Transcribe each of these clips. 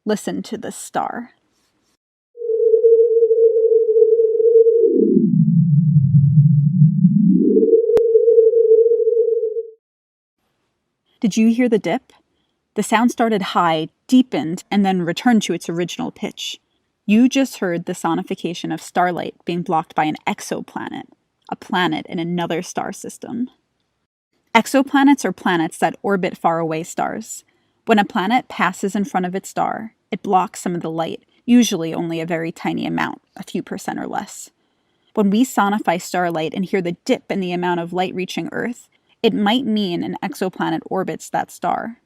Listen to this star. Did you hear the dip? The sound started high, deepened, and then returned to its original pitch. You just heard the sonification of starlight being blocked by an exoplanet, a planet in another star system. Exoplanets are planets that orbit faraway stars. When a planet passes in front of its star, it blocks some of the light, usually only a very tiny amount, a few percent or less. When we sonify starlight and hear the dip in the amount of light reaching Earth, it might mean an exoplanet orbits that star.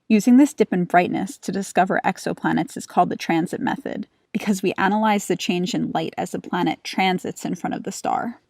Using this dip in brightness to discover exoplanets is called the transit method, because we analyze the change in light as a planet transits in front of the star.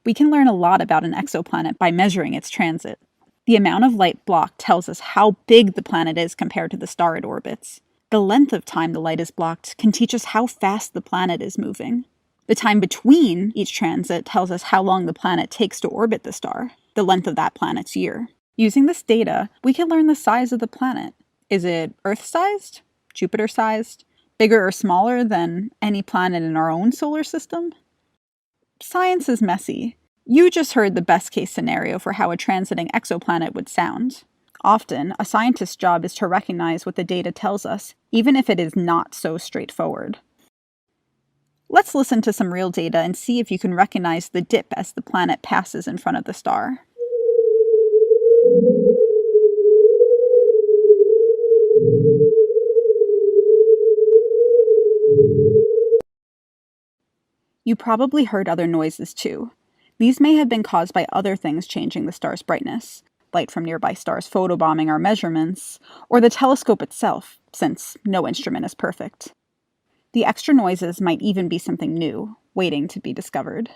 We can learn a lot about an exoplanet by measuring its transit. The amount of light blocked tells us how big the planet is compared to the star it orbits. The length of time the light is blocked can teach us how fast the planet is moving. The time between each transit tells us how long the planet takes to orbit the star, the length of that planet's year. Using this data, we can learn the size of the planet. Is it Earth-sized? Jupiter-sized? Bigger or smaller than any planet in our own solar system? Science is messy. You just heard the best-case scenario for how a transiting exoplanet would sound. Often, a scientist's job is to recognize what the data tells us, even if it is not so straightforward. Let's listen to some real data and see if you can recognize the dip as the planet passes in front of the star. You probably heard other noises too. These may have been caused by other things changing the star's brightness, light from nearby stars photobombing our measurements, or the telescope itself, since no instrument is perfect. The extra noises might even be something new, waiting to be discovered.